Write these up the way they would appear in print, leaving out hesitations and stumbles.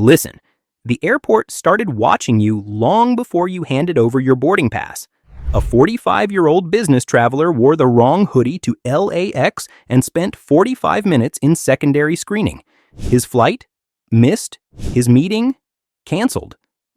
Listen, the airport started watching you long before you handed over your boarding pass. A 45-year-old business traveler wore the wrong hoodie to LAX and spent 45 minutes in secondary screening. His flight? Missed. His meeting? Canceled.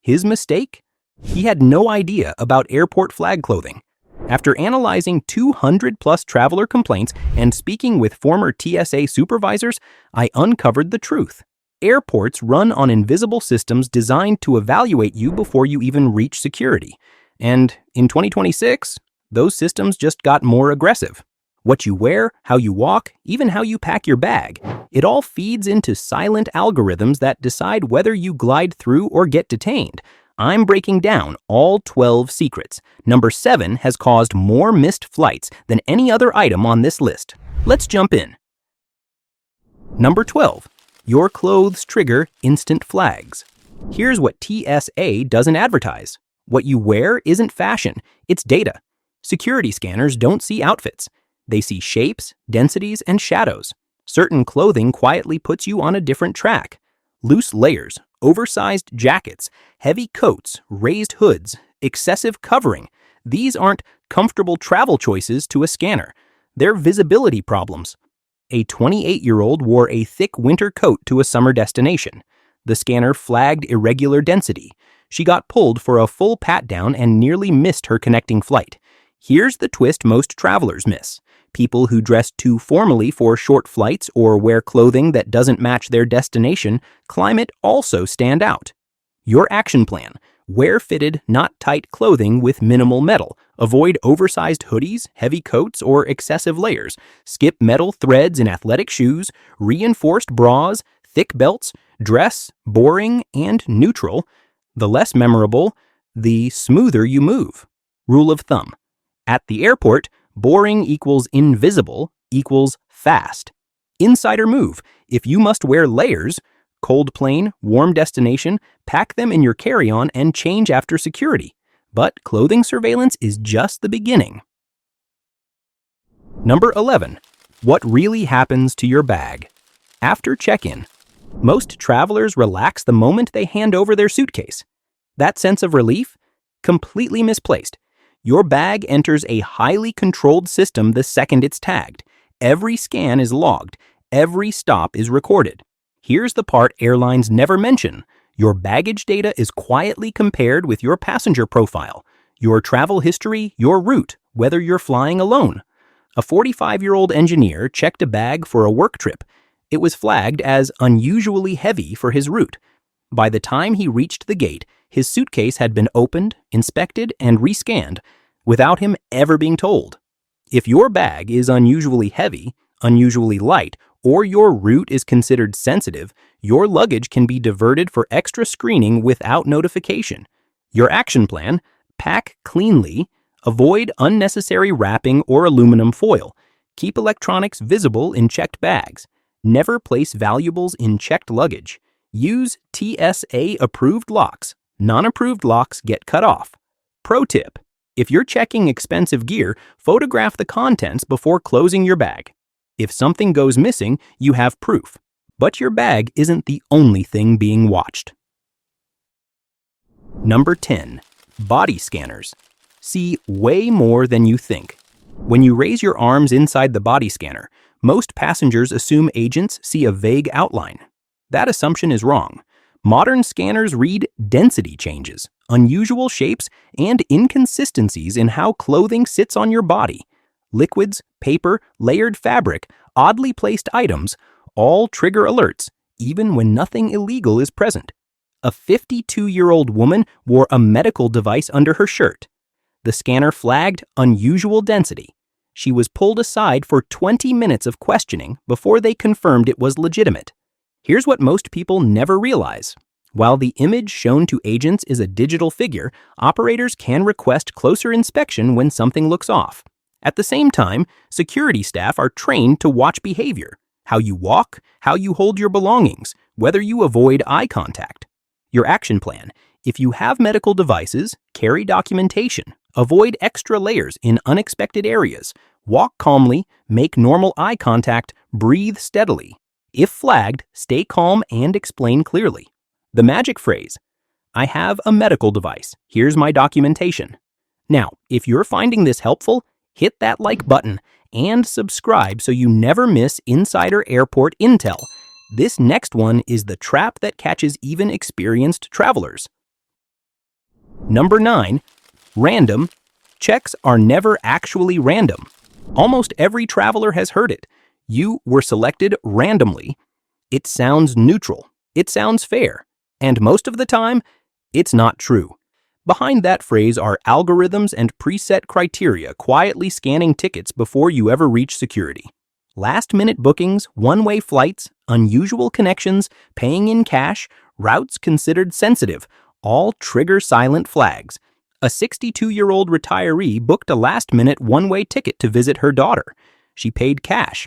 His mistake? He had no idea about airport flag clothing. After analyzing 200-plus traveler complaints and speaking with former TSA supervisors, I uncovered the truth. Airports run on invisible systems designed to evaluate you before you even reach security. And in 2026, those systems just got more aggressive. What you wear, how you walk, even how you pack your bag, it all feeds into silent algorithms that decide whether you glide through or get detained. I'm breaking down all 12 secrets. Number 7 has caused more missed flights than any other item on this list. Let's jump in. Number 12. Your clothes trigger instant flags. Here's what TSA doesn't advertise. What you wear isn't fashion, it's data. Security scanners don't see outfits. They see shapes, densities, and shadows. Certain clothing quietly puts you on a different track. Loose layers, oversized jackets, heavy coats, raised hoods, excessive covering. These aren't comfortable travel choices to a scanner. They're visibility problems. A 28-year-old wore a thick winter coat to a summer destination. The scanner flagged irregular density. She got pulled for a full pat-down and nearly missed her connecting flight. Here's the twist most travelers miss. People who dress too formally for short flights or wear clothing that doesn't match their destination climate also stand out. Your action plan. Wear fitted, not tight clothing with minimal metal. Avoid oversized hoodies, heavy coats, or excessive layers. Skip metal threads in athletic shoes, reinforced bras, thick belts. Dress boring and neutral. The less memorable, the smoother you move. Rule of thumb. At the airport, boring equals invisible equals fast. Insider move. If you must wear layers, cold plane, warm destination, pack them in your carry-on and change after security. But clothing surveillance is just the beginning. Number 11. What really happens to your bag? After check-in, most travelers relax the moment they hand over their suitcase. That sense of relief? Completely misplaced. Your bag enters a highly controlled system the second it's tagged. Every scan is logged. Every stop is recorded. Here's the part airlines never mention. Your baggage data is quietly compared with your passenger profile, your travel history, your route, whether you're flying alone. A 45-year-old engineer checked a bag for a work trip. It was flagged as unusually heavy for his route. By the time he reached the gate, his suitcase had been opened, inspected, and rescanned, without him ever being told. If your bag is unusually heavy, unusually light, or your route is considered sensitive, your luggage can be diverted for extra screening without notification. Your action plan: pack cleanly, avoid unnecessary wrapping or aluminum foil, keep electronics visible in checked bags, never place valuables in checked luggage, use TSA-approved locks. Non-approved locks get cut off. Pro tip: if you're checking expensive gear, photograph the contents before closing your bag. If something goes missing, you have proof. But your bag isn't the only thing being watched. Number 10. Body scanners. See way more than you think. When you raise your arms inside the body scanner, most passengers assume agents see a vague outline. That assumption is wrong. Modern scanners read density changes, unusual shapes, and inconsistencies in how clothing sits on your body. Liquids, paper, layered fabric, oddly placed items, all trigger alerts, even when nothing illegal is present. A 52-year-old woman wore a medical device under her shirt. The scanner flagged unusual density. She was pulled aside for 20 minutes of questioning before they confirmed it was legitimate. Here's what most people never realize. While the image shown to agents is a digital figure, operators can request closer inspection when something looks off. At the same time, security staff are trained to watch behavior, how you walk, how you hold your belongings, whether you avoid eye contact. Your action plan: if you have medical devices, carry documentation, avoid extra layers in unexpected areas, walk calmly, make normal eye contact, breathe steadily. If flagged, stay calm and explain clearly. The magic phrase, "I have a medical device. Here's my documentation." Now, if you're finding this helpful, hit that like button and subscribe so you never miss insider airport intel. This next one is the trap that catches even experienced travelers. Number 9, random. Checks are never actually random. Almost every traveler has heard it. You were selected randomly. It sounds neutral. It sounds fair. And most of the time, it's not true. Behind that phrase are algorithms and preset criteria quietly scanning tickets before you ever reach security. Last-minute bookings, one-way flights, unusual connections, paying in cash, routes considered sensitive, all trigger silent flags. A 62-year-old retiree booked a last-minute one-way ticket to visit her daughter. She paid cash.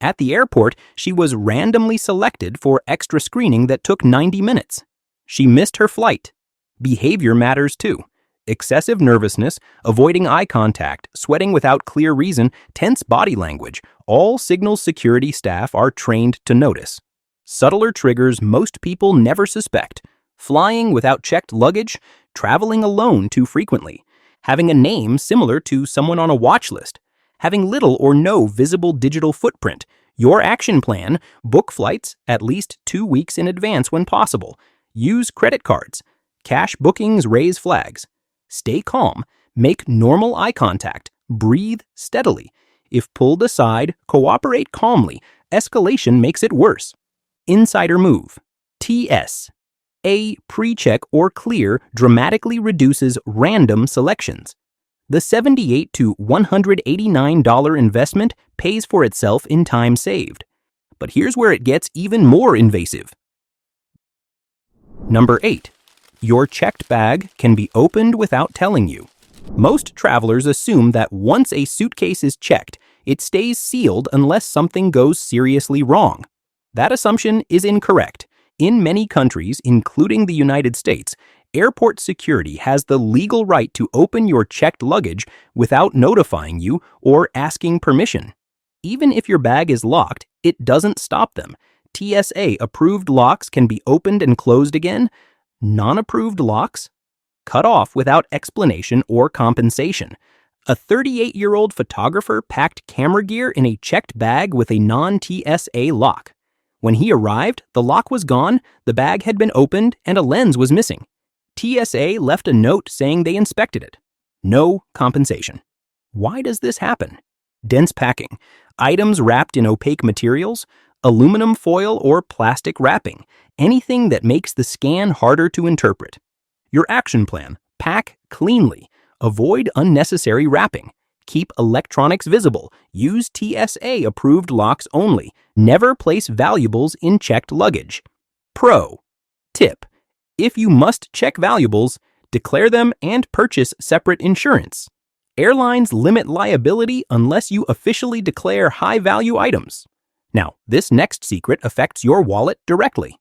At the airport, she was randomly selected for extra screening that took 90 minutes. She missed her flight. Behavior matters too. Excessive nervousness, avoiding eye contact, sweating without clear reason, tense body language, all signals security staff are trained to notice. Subtler triggers most people never suspect. Flying without checked luggage, traveling alone too frequently, having a name similar to someone on a watch list, having little or no visible digital footprint. Your action plan: book flights at least 2 weeks in advance when possible. Use credit cards. Cash bookings raise flags. Stay calm. Make normal eye contact. Breathe steadily. If pulled aside, cooperate calmly. Escalation makes it worse. Insider move. TS. A pre-check or clear dramatically reduces random selections. The $78 to $189 investment pays for itself in time saved. But here's where it gets even more invasive. Number 8. Your checked bag can be opened without telling you. Most travelers assume that once a suitcase is checked, it stays sealed unless something goes seriously wrong. That assumption is incorrect. In many countries, including the United States, airport security has the legal right to open your checked luggage without notifying you or asking permission. Even if your bag is locked, it doesn't stop them. TSA-approved locks can be opened and closed again. Non-approved locks? Cut off without explanation or compensation. A 38-year-old photographer packed camera gear in a checked bag with a non-TSA lock. When he arrived, the lock was gone, the bag had been opened, and a lens was missing. TSA left a note saying they inspected it. No compensation. Why does this happen? Dense packing, items wrapped in opaque materials, aluminum foil or plastic wrapping, anything that makes the scan harder to interpret. Your action plan: pack cleanly, avoid unnecessary wrapping, keep electronics visible, use TSA-approved locks only, never place valuables in checked luggage. Pro tip: if you must check valuables, declare them and purchase separate insurance. Airlines limit liability unless you officially declare high-value items. Now, this next secret affects your wallet directly.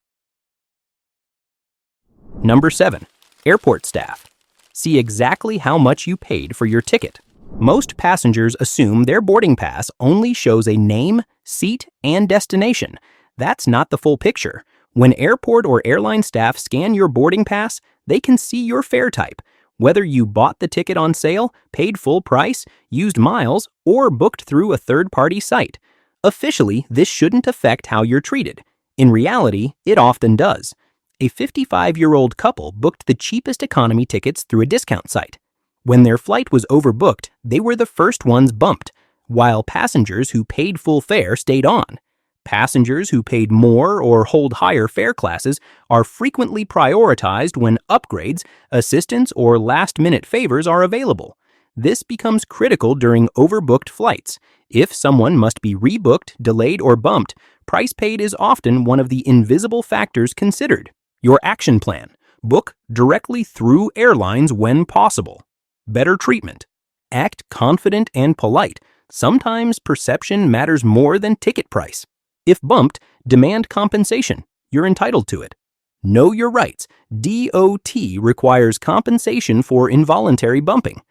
Number 7. Airport staff. See exactly how much you paid for your ticket. Most passengers assume their boarding pass only shows a name, seat, and destination. That's not the full picture. When airport or airline staff scan your boarding pass, they can see your fare type, whether you bought the ticket on sale, paid full price, used miles, or booked through a third-party site. Officially, this shouldn't affect how you're treated. In reality, it often does. A 55-year-old couple booked the cheapest economy tickets through a discount site. When their flight was overbooked, they were the first ones bumped, while passengers who paid full fare stayed on. Passengers who paid more or hold higher fare classes are frequently prioritized when upgrades, assistance, or last-minute favors are available. This becomes critical during overbooked flights. If someone must be rebooked, delayed, or bumped, price paid is often one of the invisible factors considered. Your action plan: book directly through airlines when possible. Better treatment: act confident and polite. Sometimes perception matters more than ticket price. If bumped, demand compensation. You're entitled to it. Know your rights. DOT requires compensation for involuntary bumping.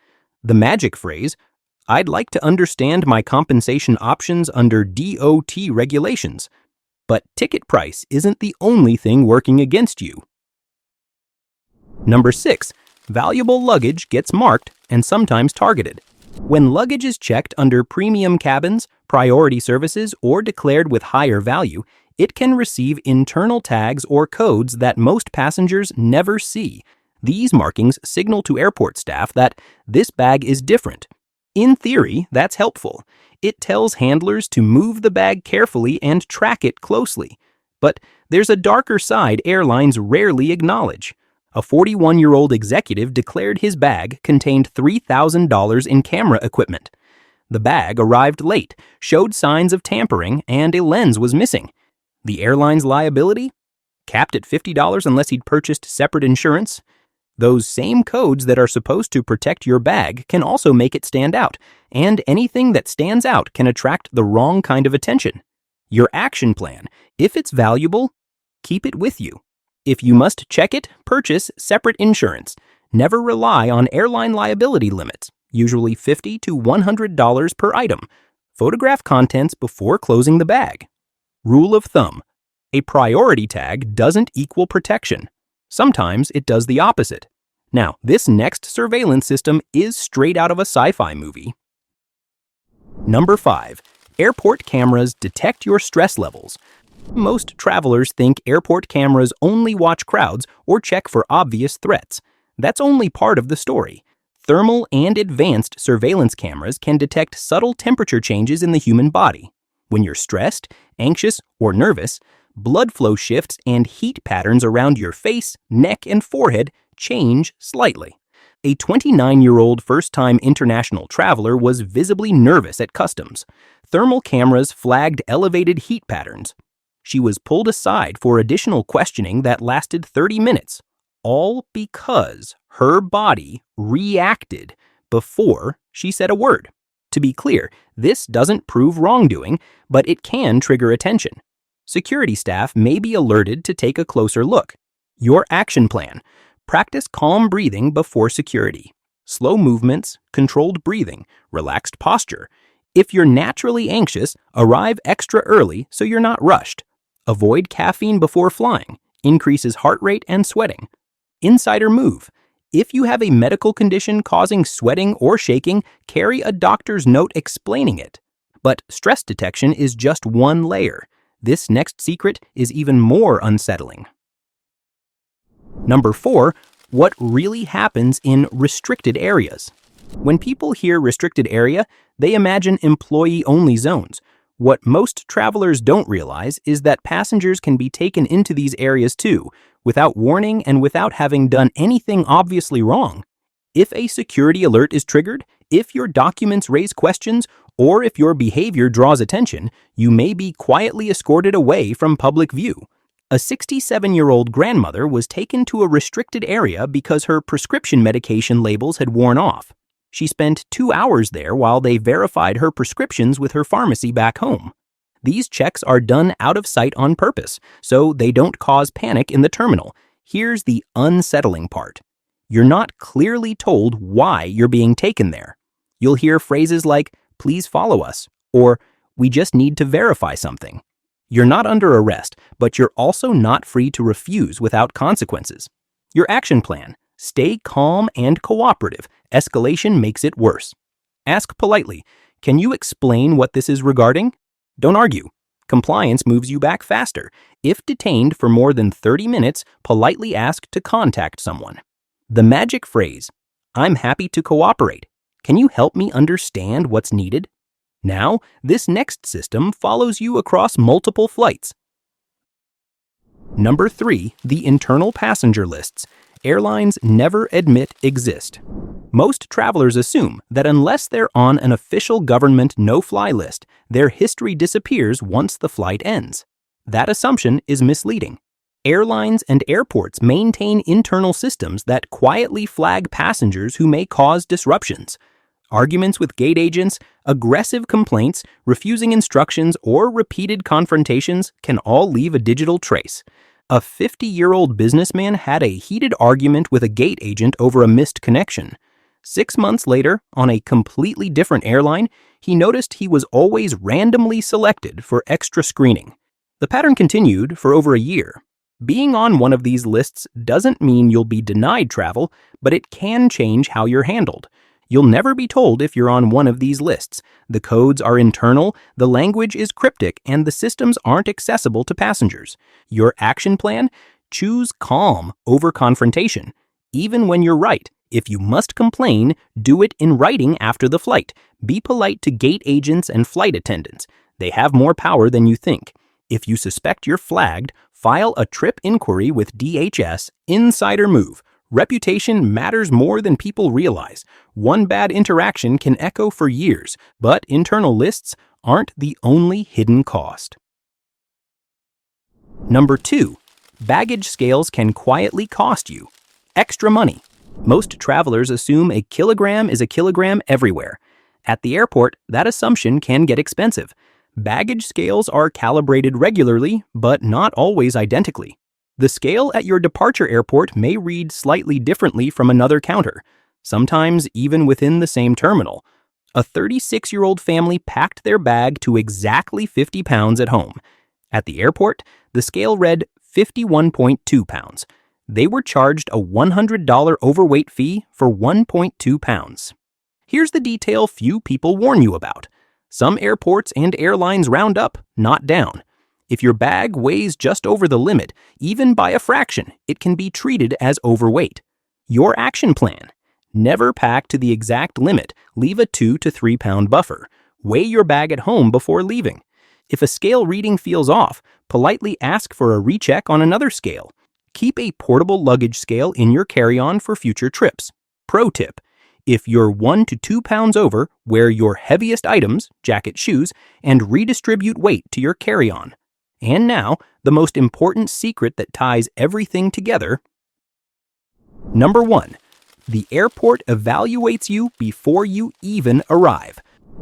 The magic phrase: I'd like to understand my compensation options under DOT regulations. But ticket price isn't the only thing working against you. Number 6. Valuable luggage gets marked and sometimes targeted. When luggage is checked under premium cabins, priority services, or declared with higher value, it can receive internal tags or codes that most passengers never see. These markings signal to airport staff that this bag is different. In theory, that's helpful. It tells handlers to move the bag carefully and track it closely. But there's a darker side airlines rarely acknowledge. A 41-year-old executive declared his bag contained $3,000 in camera equipment. The bag arrived late, showed signs of tampering, and a lens was missing. The airline's liability? Capped at $50 unless he'd purchased separate insurance. Those same codes that are supposed to protect your bag can also make it stand out, and anything that stands out can attract the wrong kind of attention. Your action plan: if it's valuable, keep it with you. If you must check it, purchase separate insurance. Never rely on airline liability limits, usually $50 to $100 per item. Photograph contents before closing the bag. Rule of thumb: a priority tag doesn't equal protection. Sometimes it does the opposite. Now, this next surveillance system is straight out of a sci-fi movie. Number 5. Airport cameras detect your stress levels. Most travelers think airport cameras only watch crowds or check for obvious threats. That's only part of the story. Thermal and advanced surveillance cameras can detect subtle temperature changes in the human body. When you're stressed, anxious, or nervous, blood flow shifts and heat patterns around your face, neck, and forehead change slightly. A 29-year-old first-time international traveler was visibly nervous at customs. Thermal cameras flagged elevated heat patterns. She was pulled aside for additional questioning that lasted 30 minutes, all because her body reacted before she said a word. To be clear, this doesn't prove wrongdoing, but it can trigger attention. Security staff may be alerted to take a closer look. Your action plan: practice calm breathing before security. Slow movements, controlled breathing, relaxed posture. If you're naturally anxious, arrive extra early so you're not rushed. Avoid caffeine before flying, increases heart rate and sweating. Insider move: if you have a medical condition causing sweating or shaking, carry a doctor's note explaining it. But stress detection is just one layer. This next secret is even more unsettling. Number 4. What really happens in restricted areas? When people hear restricted area, they imagine employee-only zones. What most travelers don't realize is that passengers can be taken into these areas too, without warning and without having done anything obviously wrong. If a security alert is triggered, if your documents raise questions, or if your behavior draws attention, you may be quietly escorted away from public view. A 67-year-old grandmother was taken to a restricted area because her prescription medication labels had worn off. She spent 2 hours there while they verified her prescriptions with her pharmacy back home. These checks are done out of sight on purpose, so they don't cause panic in the terminal. Here's the unsettling part: you're not clearly told why you're being taken there. You'll hear phrases like, "Please follow us," or "We just need to verify something." You're not under arrest, but you're also not free to refuse without consequences. Your action plan: stay calm and cooperative. Escalation makes it worse. Ask politely, "Can you explain what this is regarding?" Don't argue. Compliance moves you back faster. If detained for more than 30 minutes, politely ask to contact someone. The magic phrase: "I'm happy to cooperate. Can you help me understand what's needed?" Now, this next system follows you across multiple flights. Number 3. The internal passenger lists. Airlines never admit exist. Most travelers assume that unless they're on an official government no-fly list, their history disappears once the flight ends. That assumption is misleading. Airlines and airports maintain internal systems that quietly flag passengers who may cause disruptions. Arguments with gate agents, aggressive complaints, refusing instructions, or repeated confrontations can all leave a digital trace. A 50-year-old businessman had a heated argument with a gate agent over a missed connection. 6 months later, on a completely different airline, he noticed he was always randomly selected for extra screening. The pattern continued for over a year. Being on one of these lists doesn't mean you'll be denied travel, but it can change how you're handled. You'll never be told if you're on one of these lists. The codes are internal, the language is cryptic, and the systems aren't accessible to passengers. Your action plan? Choose calm over confrontation. Even when you're right, if you must complain, do it in writing after the flight. Be polite to gate agents and flight attendants. They have more power than you think. If you suspect you're flagged, file a trip inquiry with DHS. Insider move. Reputation matters more than people realize. One bad interaction can echo for years, but internal lists aren't the only hidden cost. Number 2. Baggage scales can quietly cost you extra money. Most travelers assume a kilogram is a kilogram everywhere. At the airport, that assumption can get expensive. Baggage scales are calibrated regularly, but not always identically. The scale at your departure airport may read slightly differently from another counter, sometimes even within the same terminal. A 36-year-old family packed their bag to exactly 50 pounds at home. At the airport, the scale read 51.2 pounds. They were charged a $100 overweight fee for 1.2 pounds. Here's the detail few people warn you about. Some airports and airlines round up, not down. If your bag weighs just over the limit, even by a fraction, it can be treated as overweight. Your action plan: never pack to the exact limit, leave a 2 to 3 pound buffer. Weigh your bag at home before leaving. If a scale reading feels off, politely ask for a recheck on another scale. Keep a portable luggage scale in your carry-on for future trips. Pro tip: if you're 1 to 2 pounds over, wear your heaviest items, jacket, shoes, and redistribute weight to your carry-on. And now, the most important secret that ties everything together. Number 1. The airport evaluates you before you even arrive.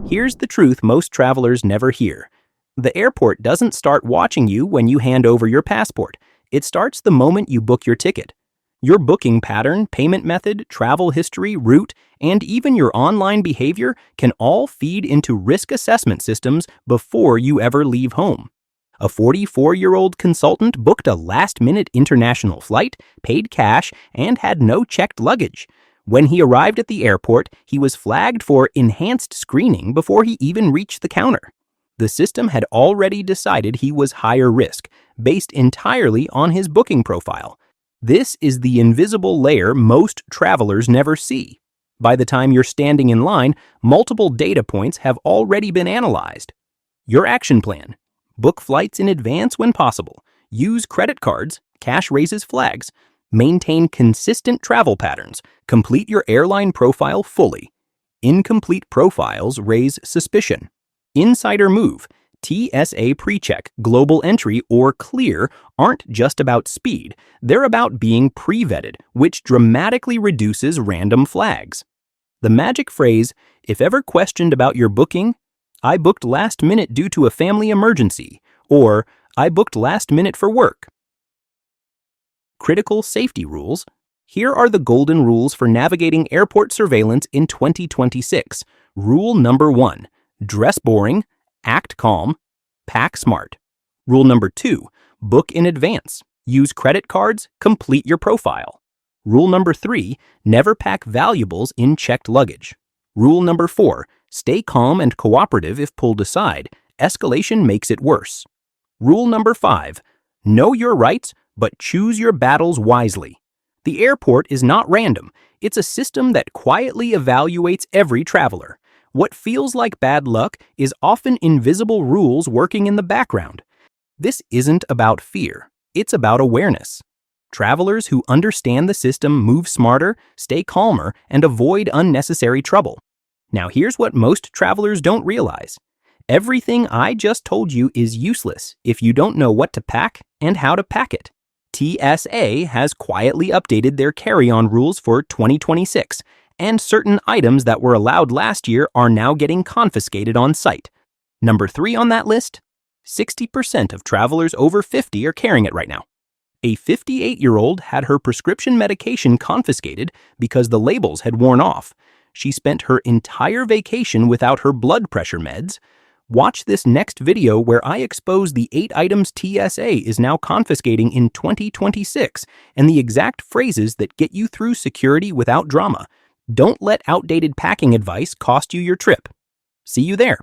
Here's the truth most travelers never hear. The airport doesn't start watching you when you hand over your passport. It starts the moment you book your ticket. Your booking pattern, payment method, travel history, route, and even your online behavior can all feed into risk assessment systems before you ever leave home. A 44-year-old consultant booked a last-minute international flight, paid cash, and had no checked luggage. When he arrived at the airport, he was flagged for enhanced screening before he even reached the counter. The system had already decided he was higher risk, based entirely on his booking profile. This is the invisible layer most travelers never see. By the time you're standing in line, multiple data points have already been analyzed. Your action plan: book flights in advance when possible. Use credit cards. Cash raises flags. Maintain consistent travel patterns. Complete your airline profile fully. Incomplete profiles raise suspicion. Insider move. TSA PreCheck, Global Entry, or Clear aren't just about speed. They're about being pre-vetted, which dramatically reduces random flags. The magic phrase, if ever questioned about your booking, I booked last minute due to a family emergency, or I booked last minute for work. Critical safety rules. Here are the golden rules for navigating airport surveillance in 2026. Rule number 1, dress boring, act calm, pack smart. Rule number 2, book in advance. Use credit cards, complete your profile. Rule number 3, never pack valuables in checked luggage. Rule number 4, stay calm and cooperative if pulled aside. Escalation makes it worse. Rule number 5, know your rights, but choose your battles wisely. The airport is not random. It's a system that quietly evaluates every traveler. What feels like bad luck is often invisible rules working in the background. This isn't about fear. It's about awareness. Travelers who understand the system move smarter, stay calmer, and avoid unnecessary trouble. Now here's what most travelers don't realize. Everything I just told you is useless if you don't know what to pack and how to pack it. TSA has quietly updated their carry-on rules for 2026, and certain items that were allowed last year are now getting confiscated on site. Number 3 on that list, 60% of travelers over 50 are carrying it right now. A 58-year-old had her prescription medication confiscated because the labels had worn off. She spent her entire vacation without her blood pressure meds. Watch this next video where I expose the 8 items TSA is now confiscating in 2026 and the exact phrases that get you through security without drama. Don't let outdated packing advice cost you your trip. See you there.